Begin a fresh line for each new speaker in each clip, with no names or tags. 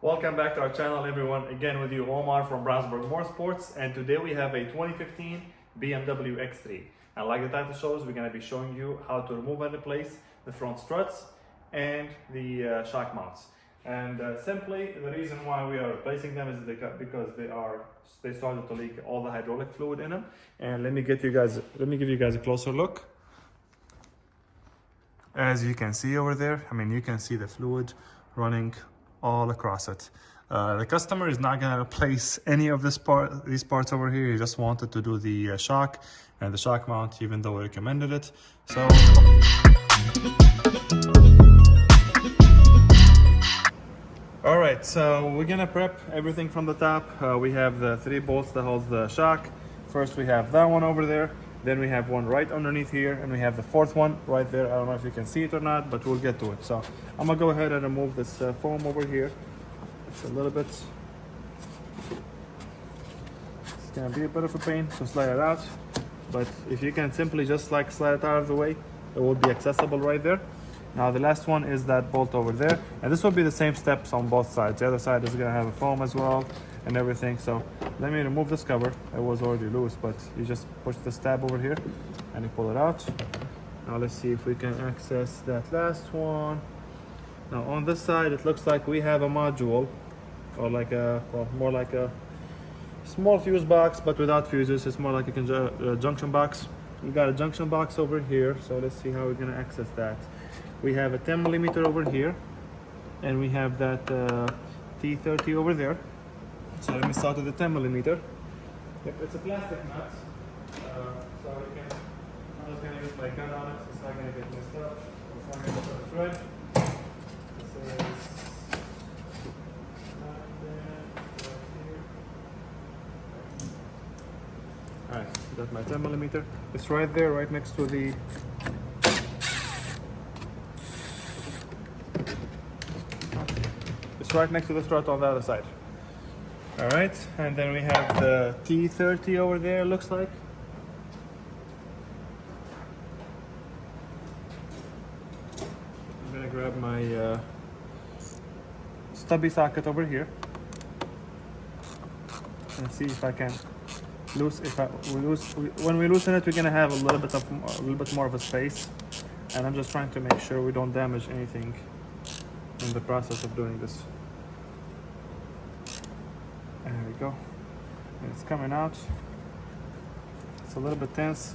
Welcome back to our channel, everyone. Again with you, Omar from Brownsburg Motorsports, and today we have a 2015 BMW X3. And like the title shows, we're going to be showing you how to remove and replace the front struts and the shock mounts. And simply, the reason why we are replacing them is because they started to leak all the hydraulic fluid in them. And let me give you guys a closer look. As you can see over there, you can see the fluid running all across it. The customer is not going to replace any of these parts over here. He just wanted to do the shock and the shock mount, even though we recommended it. So all right, so we're gonna prep everything from the top. We have the 3 bolts that hold the shock. First we have that one over there, then we have one right underneath here, and we have the 4th one right there. I don't know if you can see it or not, but we'll get to it. So I'm gonna go ahead and remove this foam over here. It's a little bit, it's gonna be a bit of a pain to slide it out, but if you can simply just like slide it out of the way, it will be accessible right there. Now the last one is that bolt over there, and this will be the same steps on both sides. The other side is gonna have a foam as well and everything. So let me remove this cover. It was already loose, but you just push this tab over here and you pull it out. Now let's see if we can access that last one. Now on this side, it looks like we have a module, or like more like a small fuse box, but without fuses. It's more like a junction box. We got a junction box over here, so let's see how we're gonna access that. We have a 10mm over here, and we have that T30 over there. So let me start with the 10mm. Yep, it's a plastic nut, so I'm just going to use my gun on it. It's not going to get messed up. It's not going to put a thread. This is alright, got my 10mm. It's right there, right next to the right next to the strut on the other side. All right, and then we have the T30 over there, looks like. I'm gonna grab my stubby socket over here and see if I can when we loosen it, we're gonna have a little bit more of a space, and I'm just trying to make sure we don't damage anything in the process of doing this. There we go. And it's coming out. It's a little bit tense.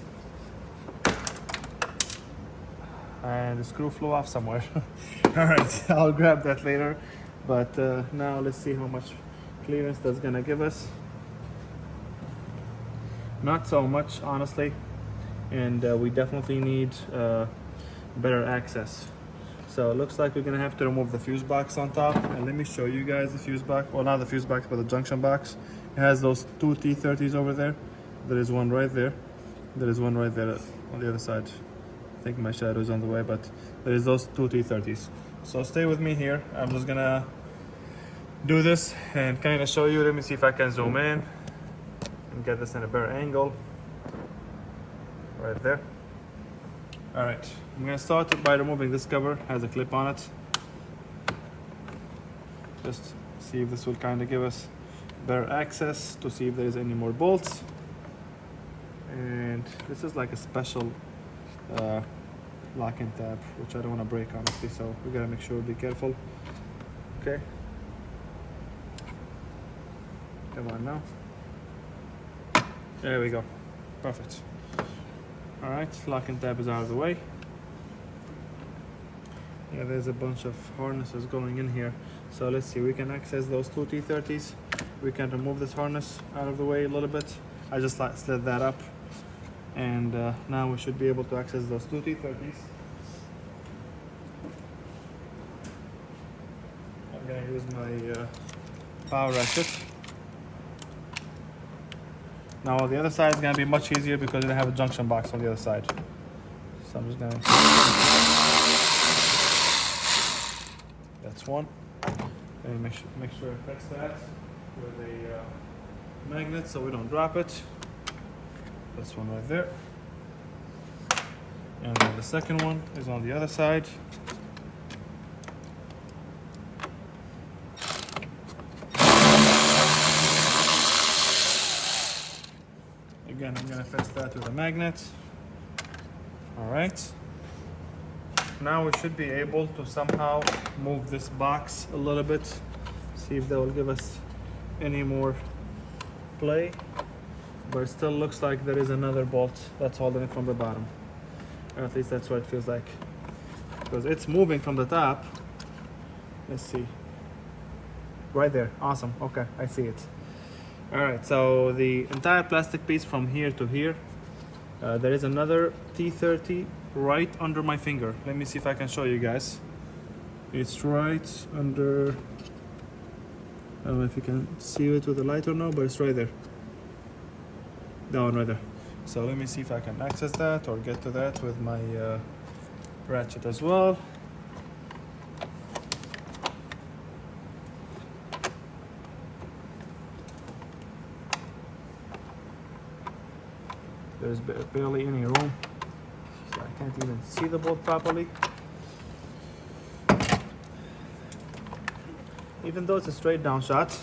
And the screw flew off somewhere. Alright, I'll grab that later. But now let's see how much clearance that's gonna give us. Not so much, honestly. And we definitely need better access. So it looks like we're gonna have to remove the fuse box on top, and let me show you guys the fuse box. Well, not the fuse box, but the junction box. It has those 2 T30s over there. There is one right there. There is one right there on the other side. I think my shadow is on the way, but there is those 2 T30s. So stay with me here. I'm just gonna do this and kind of show you. Let me see if I can zoom in and get this in a better angle. Right there. All right, I'm gonna start by removing this cover. It has a clip on it. Just see if this will kind of give us better access to see if there's any more bolts. And this is like a special locking tab, which I don't want to break, honestly, so we gotta make sure we be careful. Okay. Come on now. There we go. Perfect. Alright, locking tab is out of the way. Yeah, there's a bunch of harnesses going in here. So let's see, we can access those 2 T30s. We can remove this harness out of the way a little bit. I just slid that up. And now we should be able to access those 2 T30s. I'm gonna use my power ratchet. Now the other side is going to be much easier because we have a junction box on the other side. So I'm just going to... That's one. And make sure it fits that with a magnet so we don't drop it. That's one right there. And then the second one is on the other side. Again, I'm gonna fix that with a magnet. All right. Now we should be able to somehow move this box a little bit. See if that will give us any more play. But it still looks like there is another bolt that's holding it from the bottom. Or at least that's what it feels like. Because it's moving from the top. Let's see. Right there. Awesome. Okay, I see it. All right, so the entire plastic piece from here to here. There is another T30 right under my finger. Let me see if I can show you guys. It's right under, I don't know if you can see it with the light or no, but it's right there. That one right there. So let me see if I can access that or get to that with my ratchet as well. There's barely any room, so I can't even see the bolt properly. Even though it's a straight down shot.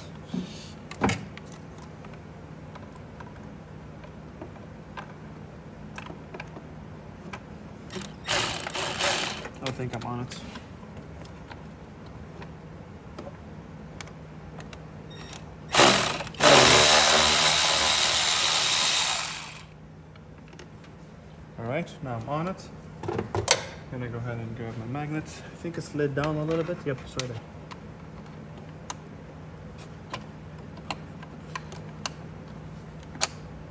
I think I'm on it. Alright, now I'm on it. I'm gonna go ahead and grab my magnet. I think it's slid down a little bit. Yep, it's right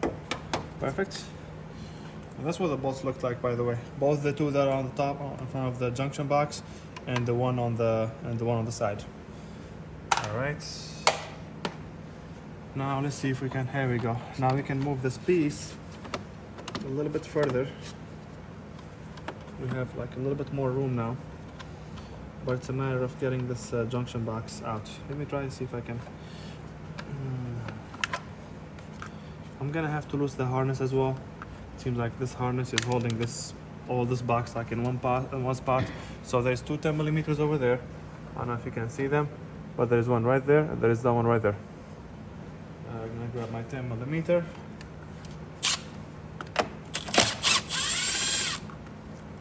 there. Perfect. And that's what the bolts look like, by the way. Both the two that are on the top, in front of the junction box, and the one on the side. All right. Now let's see if we can. Here we go. Now we can move this piece a little bit further. We have like a little bit more room now, but it's a matter of getting this junction box out. Let me try and see if I can. I'm gonna have to lose the harness as well. It seems like this harness is holding all this box like in one spot. So there's two 10 millimeters over there. I don't know if you can see them, but there's one right there, and there is that one right there. I'm gonna grab my 10 millimeter.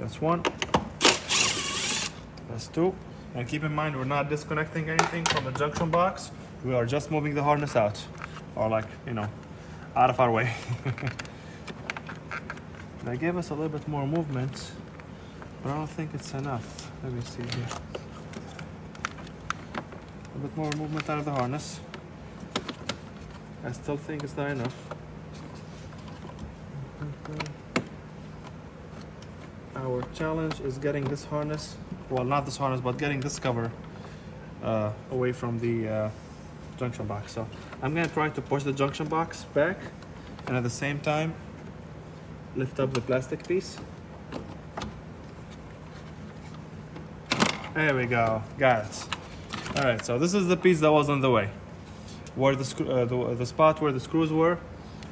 That's one. That's two. And keep in mind, we're not disconnecting anything from the junction box. We are just moving the harness out, or like, out of our way. They gave us a little bit more movement, but I don't think it's enough. Let me see here. A bit more movement out of the harness. I still think it's not enough. Our challenge is getting this harness, well, not this harness, but getting this cover away from the junction box. So I'm gonna try to push the junction box back, and at the same time lift up the plastic piece. There we go, got it. All right, so this is the piece that was on the way, where the spot where the screws were.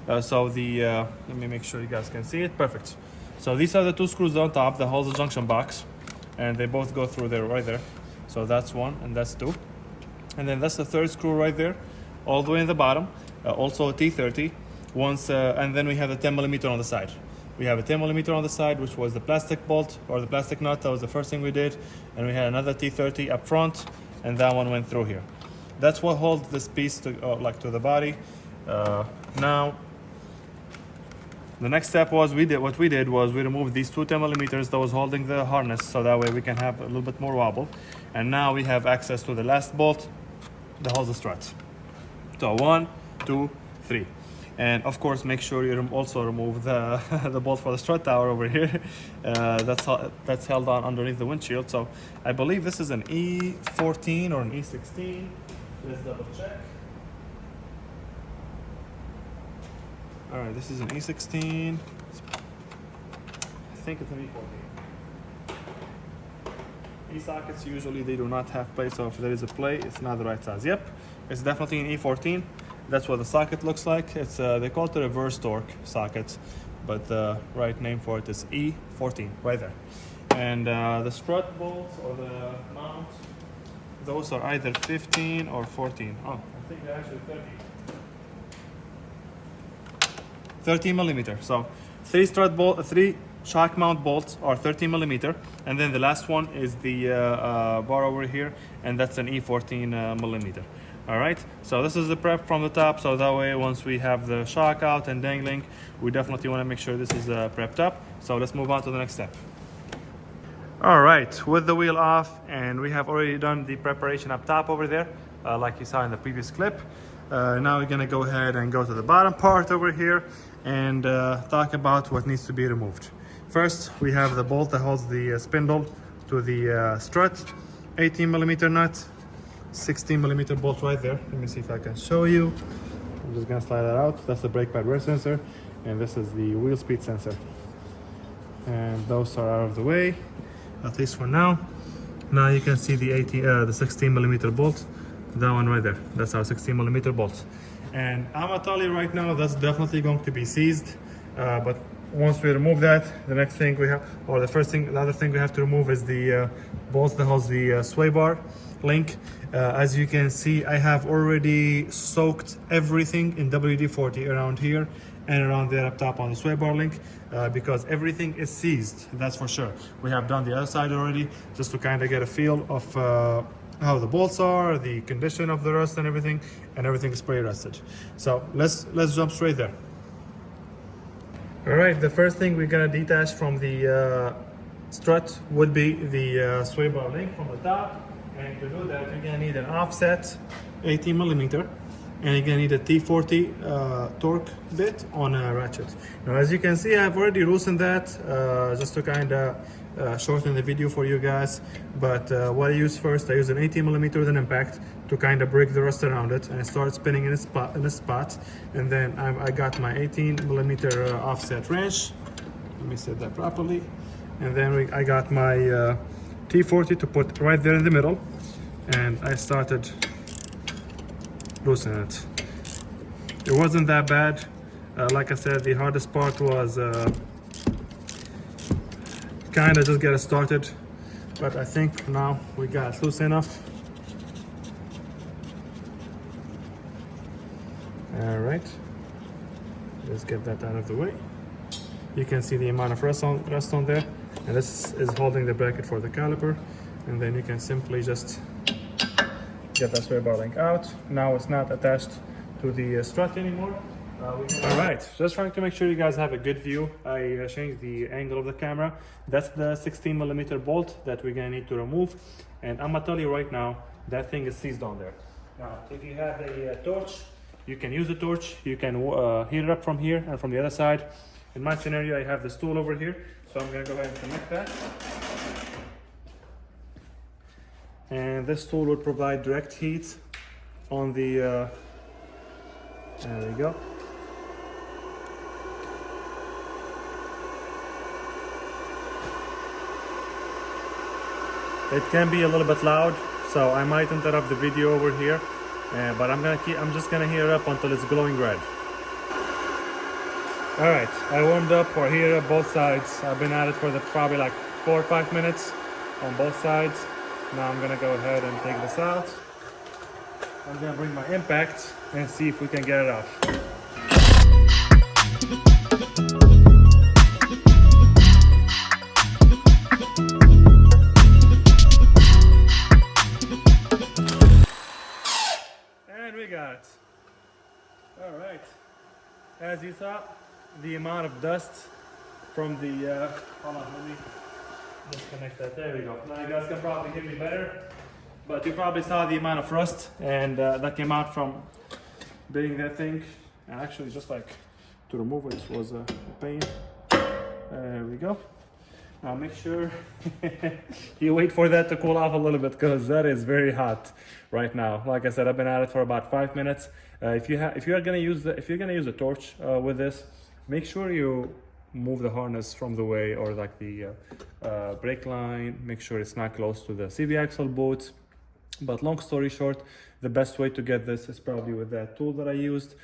Let me make sure you guys can see it. Perfect. So these are the two screws on top that hold the junction box, and they both go through there, right there. So that's one, and that's two. And then that's the third screw right there, all the way in the bottom, also a T30. And then we have the 10 millimeter on the side. We have a 10 millimeter on the side, which was the plastic bolt or the plastic nut. That was the first thing we did. And we had another T30 up front, and that one went through here. That's what holds this piece to the body. Now, the next step was we removed these two 10 millimeters that was holding the harness, so that way we can have a little bit more wobble. And now we have access to the last bolt that holds the strut. So 1, 2, 3. And of course, make sure you also remove the the bolt for the strut tower over here. That's held on underneath the windshield. So I believe this is an E14 or an E16. Let's double check. All right, this is an E16. I think it's an E14. E-sockets usually they do not have play, so if there is a play, it's not the right size. Yep, it's definitely an E14. That's what the socket looks like. It's they call it a reverse torque socket, but the right name for it is E14, right there. And the strut bolts or the mount, those are either 15 or 14. Oh, I think they're actually 13. 13 millimeter. So three shock mount bolts are 13 millimeter, and then the last one is the bar over here, and that's an E14 millimeter. All right, so this is the prep from the top, so that way once we have the shock out and dangling, we definitely want to make sure this is prepped up. So let's move on to the next step. All right, with the wheel off, and we have already done the preparation up top over there, like you saw in the previous clip. Now we're gonna go ahead and go to the bottom part over here and talk about what needs to be removed. First, we have the bolt that holds the spindle to the strut, 18 millimeter nut, 16 millimeter bolt right there. Let me see if I can show you. I'm just gonna slide that out. That's the brake pad wear sensor, and this is the wheel speed sensor. And those are out of the way, at least for now. Now you can see the 16 millimeter bolt. That one right there, that's our 16 millimeter bolt. And I'm gonna tell you right now, that's definitely going to be seized. But once we remove that, the next thing we have, or the other thing we have to remove is the bolt that holds the sway bar link. As you can see, I have already soaked everything in WD-40 around here and around there up top on the sway bar link, because everything is seized, that's for sure. We have done the other side already, just to kind of get a feel of how the bolts are, the condition of the rust and everything is pretty rusted. So let's jump straight there. All right, the first thing we're gonna detach from the strut would be the sway bar link from the top. And to do that, you're gonna need an offset 18 millimeter, and you're gonna need a T40 torque bit on a ratchet. Now, as you can see, I've already loosened that just to kind of shorten the video for you guys. But what I use first, I use an 18 millimeter with an impact to kind of break the rust around it, and I start spinning in a spot. And then I got my 18 millimeter offset wrench. Let me set that properly. And then I got my T40 to put right there in the middle, and I started loosening it. It wasn't that bad. Like I said, the hardest part was kind of just get it started, but I think now we got it loose enough. All right, let's get that out of the way. You can see the amount of rust on there, and this is holding the bracket for the caliper. And then you can simply just get that sway bar link out. Now it's not attached to the strut anymore. All right, just trying to make sure you guys have a good view. I changed the angle of the camera. That's the 16 millimeter bolt that we're gonna need to remove. And I'm gonna tell you right now, that thing is seized on there. Now, if you have a torch, you can use the torch. You can heat it up from here and from the other side. In my scenario, I have this tool over here, so I'm gonna go ahead and connect that. And this tool will provide direct heat on the, there we go. It can be a little bit loud, so I might interrupt the video over here, but I'm just gonna heat it up until it's glowing red. All right, I warmed up or heated up both sides. I've been at it for probably like 4 or 5 minutes on both sides. Now I'm gonna go ahead and take this out. I'm gonna bring my impact and see if we can get it off. And we got it. All right. As you saw, the amount of dust from the, hold on, let me disconnect that. There we go. Now you guys can probably hear me better, but you probably saw the amount of rust and that came out from beating that thing. And actually, just like to remove it was a pain. There we go. Now make sure you wait for that to cool off a little bit, because that is very hot right now. Like I said, I've been at it for about 5 minutes. If you're gonna use a torch with this, make sure you move the harness from the way, or like the brake line. Make sure it's not close to the CV axle boot. But long story short, the best way to get this is probably with that tool that I used.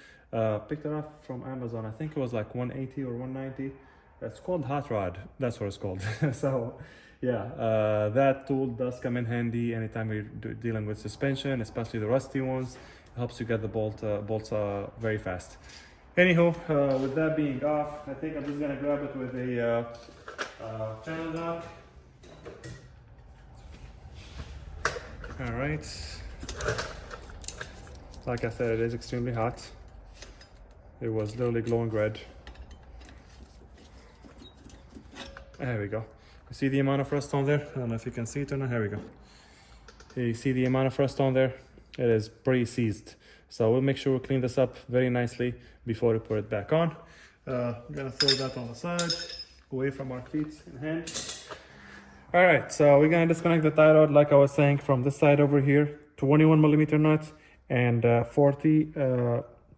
Picked it up from Amazon. I think it was like 180 or 190. It's called Hot Rod. That's what it's called. So yeah, that tool does come in handy anytime you're dealing with suspension, especially the rusty ones. It helps you get the bolts very fast. Anywho, with that being off, I think I'm just gonna grab it with a channel lock. All right. Like I said, it is extremely hot. It was literally glowing red. There we go. You see the amount of rust on there? I don't know if you can see it or not. Here we go. You see the amount of rust on there? It is pretty seized. So we'll make sure we clean this up very nicely before we put it back on. I'm gonna throw that on the side, away from our feet in hand. All right, so we're gonna disconnect the tie rod, like I was saying, from this side over here, 21mm nut and 40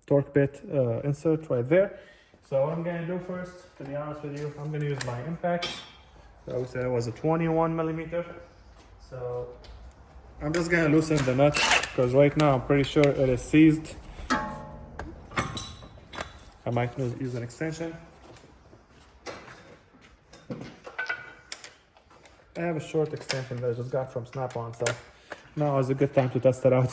torque bit insert right there. So what I'm gonna do first, to be honest with you, I'm gonna use my impact. So I would say it was a 21mm. So I'm just gonna loosen the nut because right now I'm pretty sure it is seized. I might use an extension. I have a short extension that I just got from Snap-on, so now is a good time to test it out.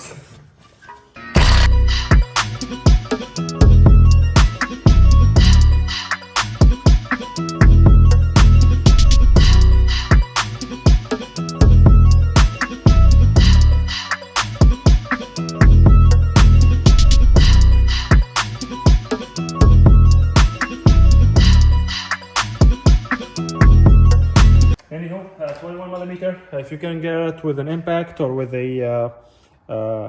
Anyhow, 21mm. If you can get it with an impact or with a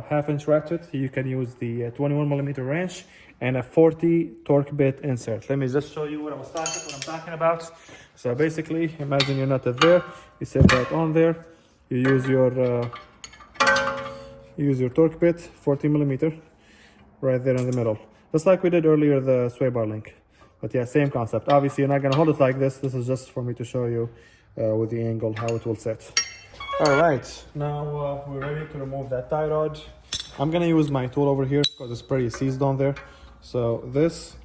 half-inch ratchet, you can use the 21mm wrench and a 40 torque bit insert. Let me just show you what I'm talking about. So basically, imagine your nut is there. You set that on there. You use your torque bit, 40mm, right there in the middle, just like we did earlier the sway bar link. But yeah, same concept. Obviously, you're not gonna hold it like this. This is just for me to show you with the angle how it will set. All right, now we're ready to remove that tie rod. I'm gonna use my tool over here because it's pretty seized on there. So this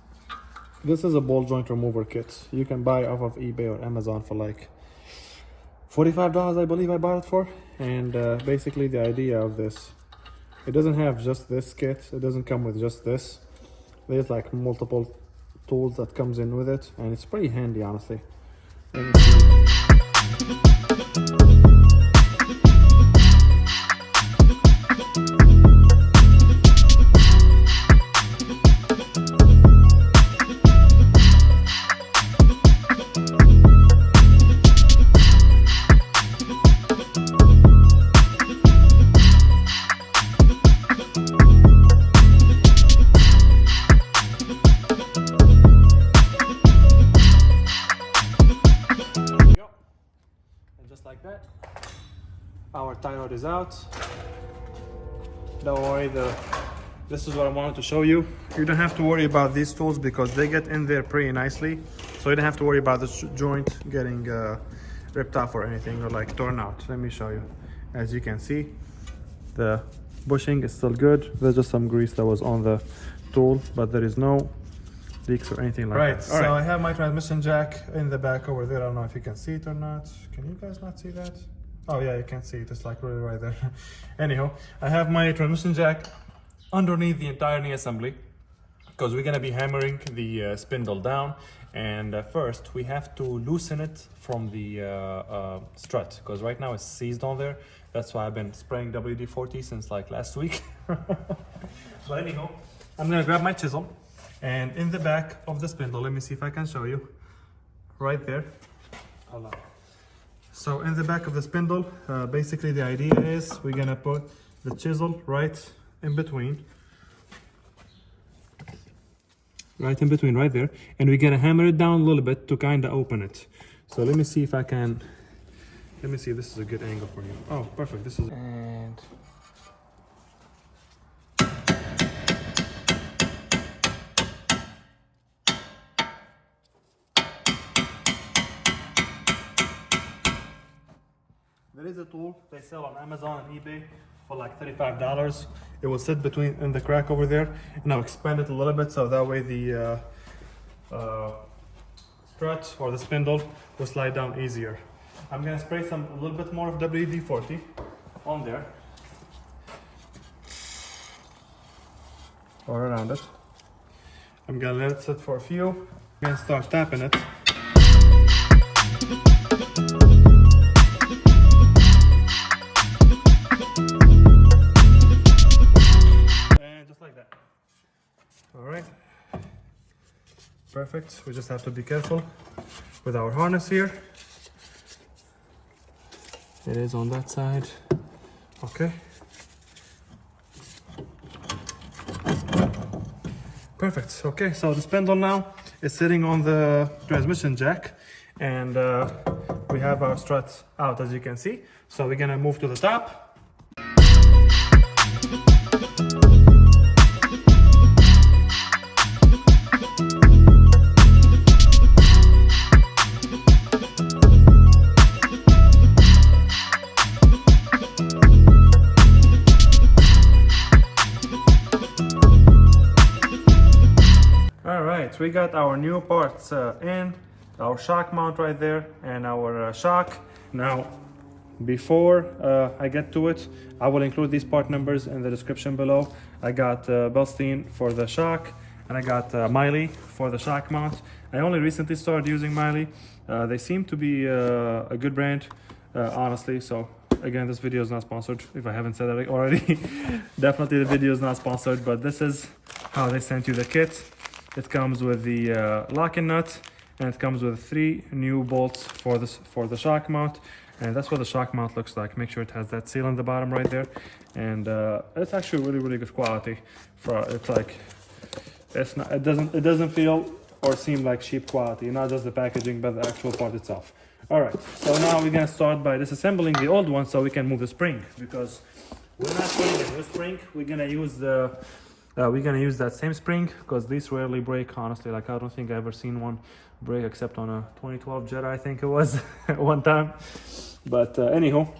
is a ball joint remover kit. You can buy off of eBay or Amazon for like $45, I believe I bought it for. And basically the idea of this, it doesn't have just this kit. It doesn't come with just this. There's like multiple tools that comes in with it, and it's pretty handy, honestly. Like that, our tie rod is out. Don't worry, this is what I wanted to show you. You don't have to worry about these tools because they get in there pretty nicely, so you don't have to worry about the joint getting ripped off or anything, or like torn out. Let me show you. As you can see, the bushing is still good. There's just some grease that was on the tool, but there is no leaks or anything like that. So I have my transmission jack in the back over there. I don't know if you can see it or not. Can you guys not see that? Oh yeah, you can see it. It's like really right there. Anyhow, I have my transmission jack underneath the entire knee assembly because we're gonna be hammering the spindle down. And first we have to loosen it from the strut because right now it's seized on there. That's why I've been spraying WD-40 since like last week. So anyhow, I'm gonna grab my chisel. And in the back of the spindle, let me see if I can show you. Right there. Hold on. So in the back of the spindle, basically the idea is we're gonna put the chisel right in between. Right in between, right there. And we're gonna hammer it down a little bit to kind of open it. So let me see if I can, let me see, this is a good angle for you. Oh, perfect, this is, and there is a tool they sell on Amazon and eBay for like $35. It will sit between in the crack over there, and I'll expand it a little bit so that way the strut or the spindle will slide down easier. I'm gonna spray a little bit more of WD-40 on there or around it. I'm gonna let it sit for a few. I'm gonna start tapping it. And just like that. All right. Perfect. We just have to be careful with our harness here. It is on that side. Okay. Perfect. Okay, so the spindle now is sitting on the transmission jack, and we have our struts out, as you can see. So we're gonna move to the top. We got our new parts in, our shock mount right there, and our shock. Now, before I get to it, I will include these part numbers in the description below. I got Bilstein for the shock, and I got Meyle for the shock mount. I only recently started using Meyle. They seem to be a good brand, honestly. So again, this video is not sponsored, if I haven't said that already. Definitely the video is not sponsored, but this is how they sent you the kit. It comes with the locking nut, and it comes with 3 new bolts for the shock mount, and that's what the shock mount looks like. Make sure it has that seal on the bottom right there, and it's actually really good quality. It doesn't feel or seem like cheap quality, not just the packaging but the actual part itself. All right, so now we're gonna start by disassembling the old one so we can move the spring, because we're not putting a new spring. We're gonna use that same spring, because these rarely break, honestly. Like, I don't think I've ever seen one break except on a 2012 Jetta, I think it was, one time. But anyhow,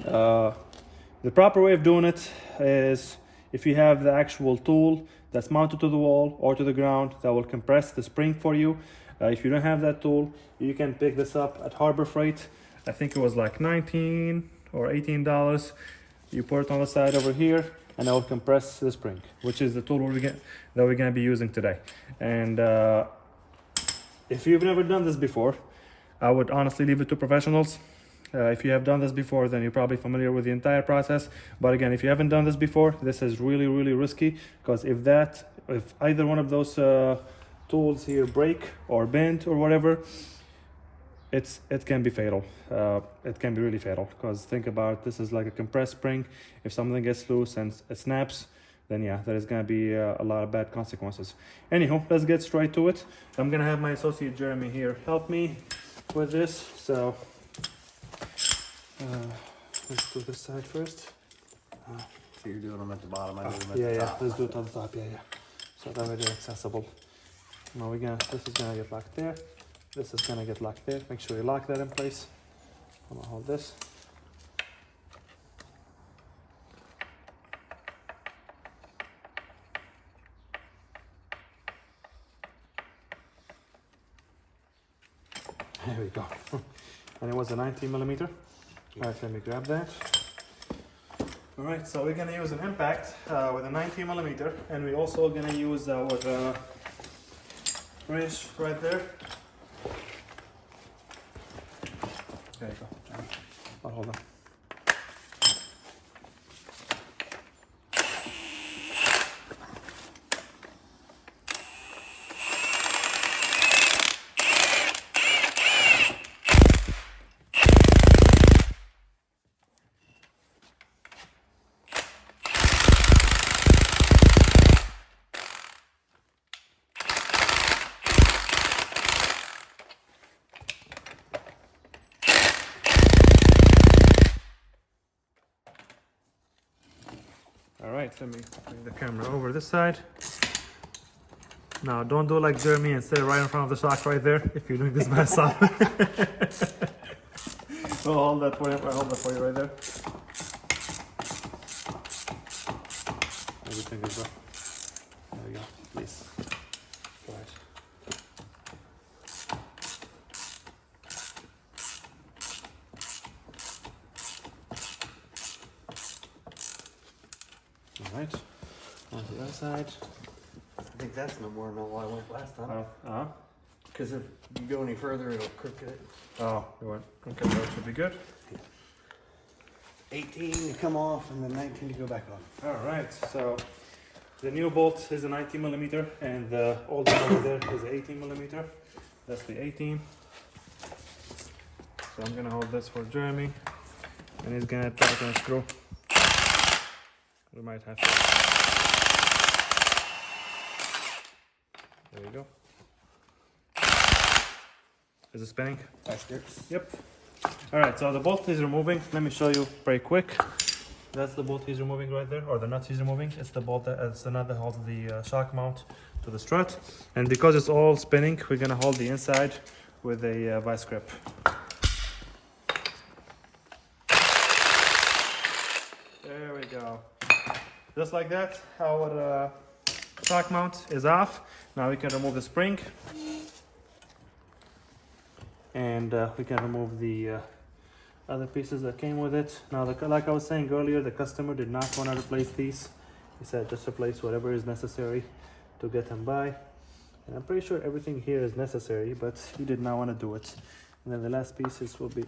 the proper way of doing it is if you have the actual tool that's mounted to the wall or to the ground that will compress the spring for you. If you don't have that tool, you can pick this up at Harbor Freight. I think it was like $19 or $18. You put it on the side over here, and I will compress the spring, which is the tool that we're going to be using today. And if you've never done this before, I would honestly leave it to professionals. If you have done this before, then you're probably familiar with the entire process. But again, if you haven't done this before, this is really risky, because if either one of those tools here break or bend or whatever, it can be fatal. It can be really fatal, because think about it, this is like a compressed spring. If something gets loose and it snaps, then yeah, there is going to be a lot of bad consequences. Anyhow, let's get straight to it. I'm going to have my associate Jeremy here help me with this. So let's do this side first.
So you're doing them at the bottom, I do them at the top.
Let's do it on the top, so that way they're accessible. Now this is gonna get locked there. This is gonna get locked there. Make sure you lock that in place. I'm gonna hold this. There we go. And it was a 19mm. All right, let me grab that. All right, so we're gonna use an impact with a 19mm, and we're also gonna use our wrench right there. There you go. I'll hold on. All right, let me bring the camera over this side. Now, don't do like Jeremy and stay right in front of the shock right there if you're doing this by yourself. We'll hold that for you. I'll hold that for you right there. Everything is done. There we go. Please. Go ahead. All right, on the other side.
think that's no more than why I went last time.
Uh-huh.
Because if you go any further, it'll crook it.
Oh, you want? Okay, that should be good.
18 to come off and then 19 to go back on.
All right, so the new bolt is a 19 millimeter and the old one over there is an 18 millimeter. That's the 18. So I'm gonna hold this for Jeremy and he's gonna tighten a screw. We might have to. There we go. Is it spinning?
That's grips.
Yep. All right, so the bolt is removing. Let me show you very quick. That's the bolt he's removing right there, or the nut he's removing. It's the bolt it's the nut that holds the shock mount to the strut. And because it's all spinning, we're gonna hold the inside with a vice grip. There we go. Just like that, our shock mount is off. Now we can remove the spring. And we can remove the other pieces that came with it. Now, like I was saying earlier, the customer did not want to replace these. He said just replace whatever is necessary to get them by. And I'm pretty sure everything here is necessary, but he did not want to do it. And then the last pieces will be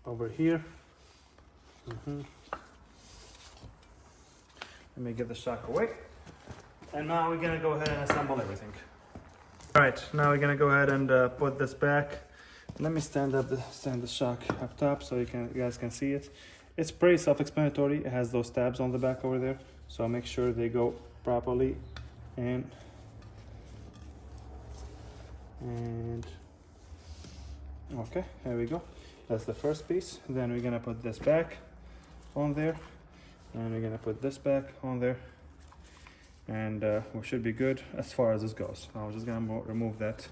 over here. Let me get the shock away. And now we're gonna go ahead and assemble everything. All right, now we're gonna go ahead and put this back. Let me stand the shock up top so you guys can see it. It's pretty self-explanatory. It has those tabs on the back over there, so make sure they go properly and okay, there we go. That's the first piece. Then we're gonna put this back on there, and we're gonna put this back on there, and we should be good as far as this goes. I'm just gonna remove that.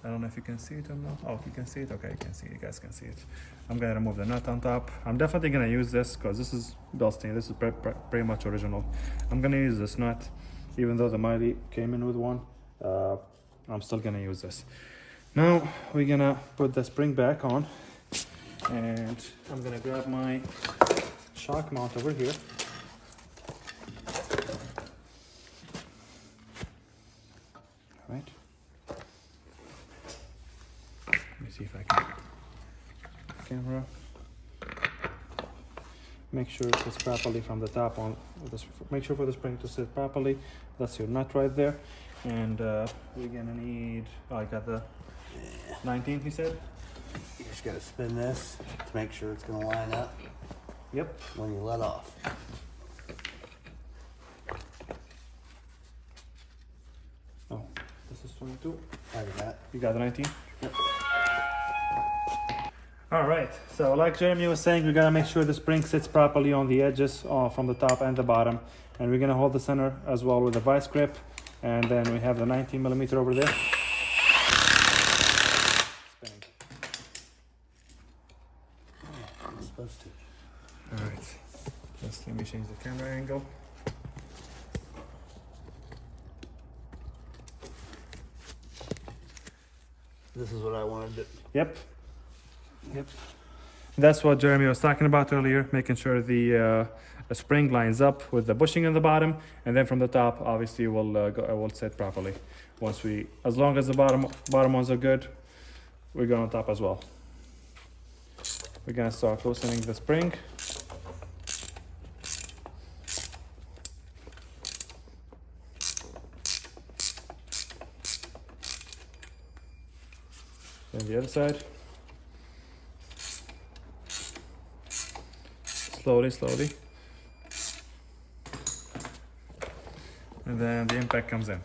I don't know if you can see it or not. Oh, you can see it? Okay, you can see it. You guys can see it. I'm gonna remove the nut on top. I'm definitely gonna use this because this is Bilstein. This is pretty much original. I'm gonna use this nut, even though the Meyle came in with one. I'm still gonna use this. Now we're gonna put the spring back on, and I'm gonna grab my shock mount over here. All right. Let me see if I can. Camera. Make sure it sits properly from the top on. Make sure for the spring to sit properly. That's your nut right there. And we're gonna need. Oh, I got the 19. He said.
You just gotta spin this to make sure it's gonna line up.
Yep.
When you let off.
Oh, this is 22.
I got that.
You got the 19.
Yep.
All right, so like Jeremy was saying, we gotta make sure the spring sits properly on the edges from the top and the bottom. And we're gonna hold the center as well with a vice grip. And then we have the 19 millimeter over there. Spinning.
I'm supposed to.
All right, just let me change the camera angle.
This is what I wanted to.
Yep. Yep. That's what Jeremy was talking about earlier, making sure the spring lines up with the bushing in the bottom, and then from the top, obviously, will sit properly. As long as the bottom ones are good, we're going on top as well. We're gonna start loosening the spring. Then the other side. Slowly, slowly. And then the impact comes in.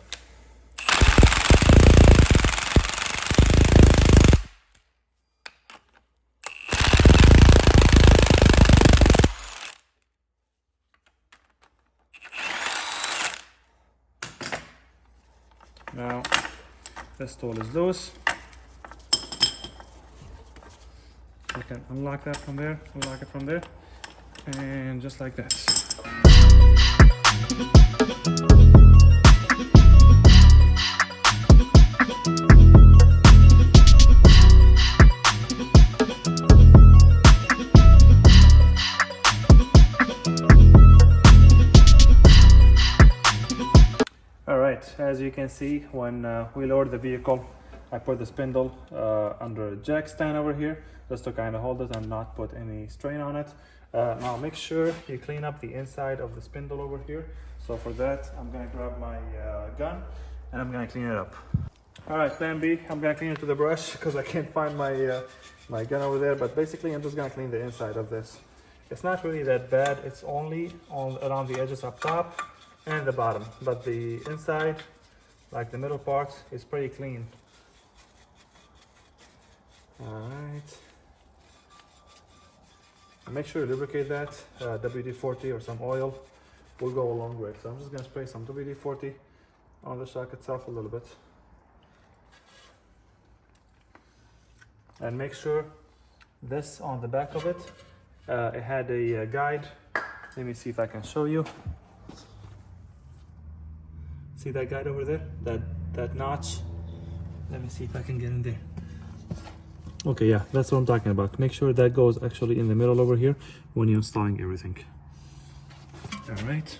Now, this tool is loose. You can unlock that from there, unlock it from there, and just like this. All right, right, as you can see, when we lowered the vehicle, I put the spindle under a jack stand over here, just to kind of hold it and not put any strain on it. Now make sure you clean up the inside of the spindle over here. So for that, I'm gonna grab my gun and I'm gonna clean it up. All right, plan B, I'm gonna clean it with the brush because I can't find my, my gun over there, but basically I'm just gonna clean the inside of this. It's not really that bad, it's only around the edges up top and the bottom, but the inside, like the middle part, is pretty clean. All right. And make sure to lubricate that. WD-40 or some oil will go a long way. So I'm just gonna spray some WD-40 on the shock itself a little bit. And make sure this on the back of it, it had a guide. Let me see if I can show you. See that guide over there? That notch? Let me see if I can get in there. Okay, yeah, that's what I'm talking about. Make sure that goes actually in the middle over here when you're installing everything. All right.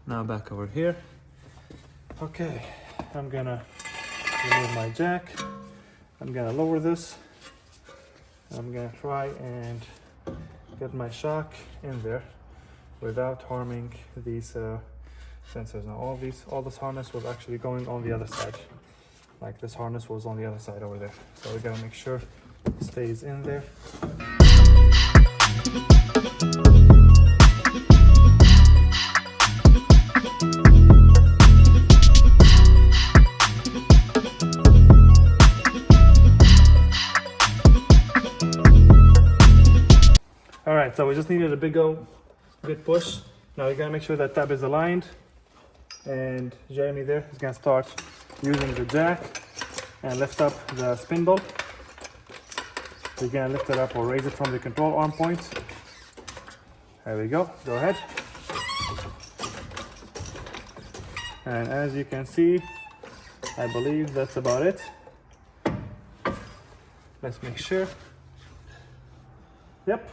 Now back over here. Okay, I'm gonna remove my jack. I'm gonna lower this. I'm gonna try and get my shock in there without harming these sensors. Now all this harness was actually going on the other side. Like this harness was on the other side over there. So we gotta make sure it stays in there. All right, so we just needed a good push. Now we gotta make sure that tab is aligned. And Jeremy there is gonna start using the jack and lift up the spindle. We're gonna lift it up or raise it from the control arm point. There we go, go ahead. And as you can see, I believe that's about it. Let's make sure. Yep.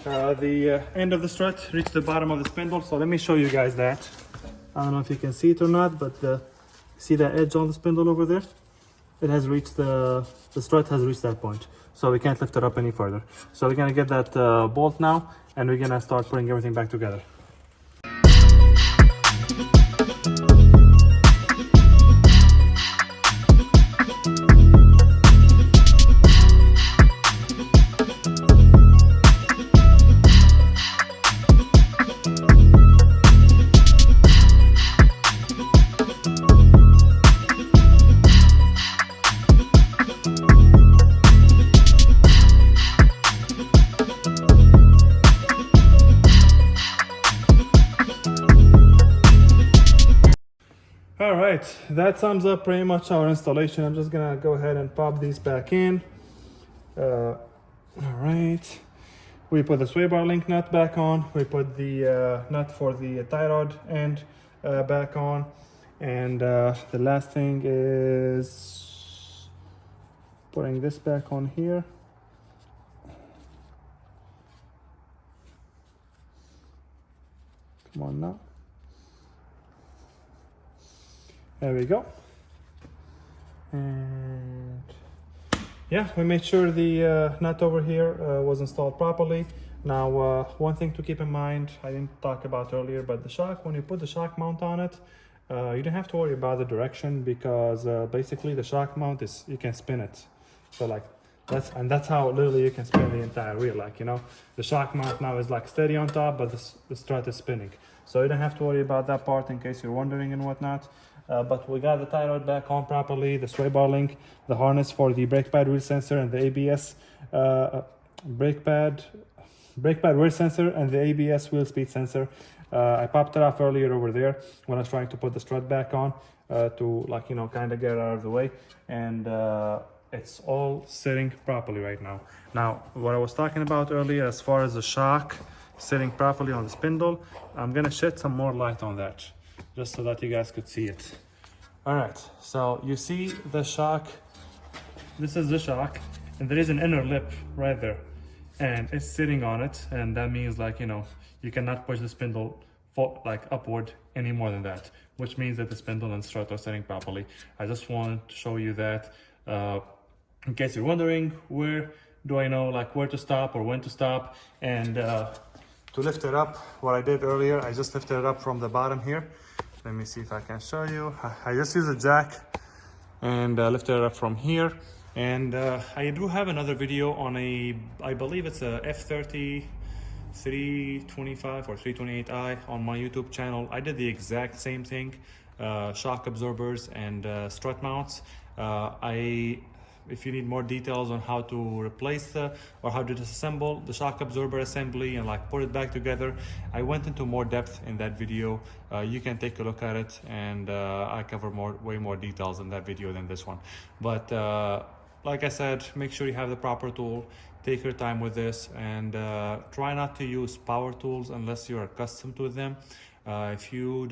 The end of the strut reached the bottom of the spindle, so let me show you guys that. I don't know if you can see it or not, but see that edge on the spindle over there? It has reached the strut has reached that point, so we can't lift it up any further. So we're gonna get that bolt now, and we're gonna start putting everything back together. All right, that sums up pretty much our installation. I'm just gonna go ahead and pop these back in. All right, we put the sway bar link nut back on. We put the nut for the tie rod end back on. And the last thing is putting this back on here. Come on now. There we go. And yeah, we made sure the nut over here was installed properly. Now, one thing to keep in mind, I didn't talk about earlier, but the shock, when you put the shock mount on it, you don't have to worry about the direction, because basically the shock mount is, you can spin it. So like, that's how literally you can spin the entire wheel. Like, you know, the shock mount now is like steady on top, but the strut is spinning. So you don't have to worry about that part in case you're wondering and whatnot. But we got the tie rod back on properly, the sway bar link, the harness for the brake pad wheel sensor and the ABS brake pad wheel sensor and the ABS wheel speed sensor. I popped it off earlier over there when I was trying to put the strut back on to, like, you know, kind of get it out of the way. And it's all sitting properly right now. Now, what I was talking about earlier as far as the shock sitting properly on the spindle, I'm gonna shed some more light on that, just so that you guys could see it. All right, so you see the shock. This is the shock, and there is an inner lip right there, and it's sitting on it, and that means, like, you know, you cannot push the spindle like upward any more than that, which means that the spindle and strut are setting properly. I just wanted to show you that in case you're wondering where do I know like where to stop or when to stop. And to lift it up, what I did earlier, I just lifted it up from the bottom here. Let me see if I can show you. I just used a jack and lifted it up from here. And I do have another video on a, I believe it's a F30 325 or 328i on my YouTube channel. I did the exact same thing, shock absorbers and strut mounts. If you need more details on how to replace or how to disassemble the shock absorber assembly and like put it back together, I went into more depth in that video. You can take a look at it, and I cover way more details in that video than this one. But like I said, make sure you have the proper tool. Take your time with this, and try not to use power tools unless you're accustomed to them. If you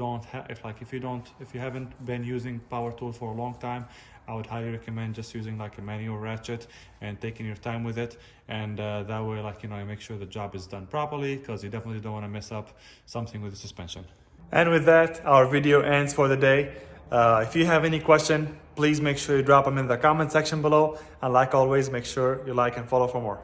haven't been using power tools for a long time, I would highly recommend just using like a manual ratchet and taking your time with it. And that way, like, you know, you make sure the job is done properly, because you definitely don't want to mess up something with the suspension. And with that, our video ends for the day. If you have any question, please make sure you drop them in the comment section below. And like always, make sure you like and follow for more.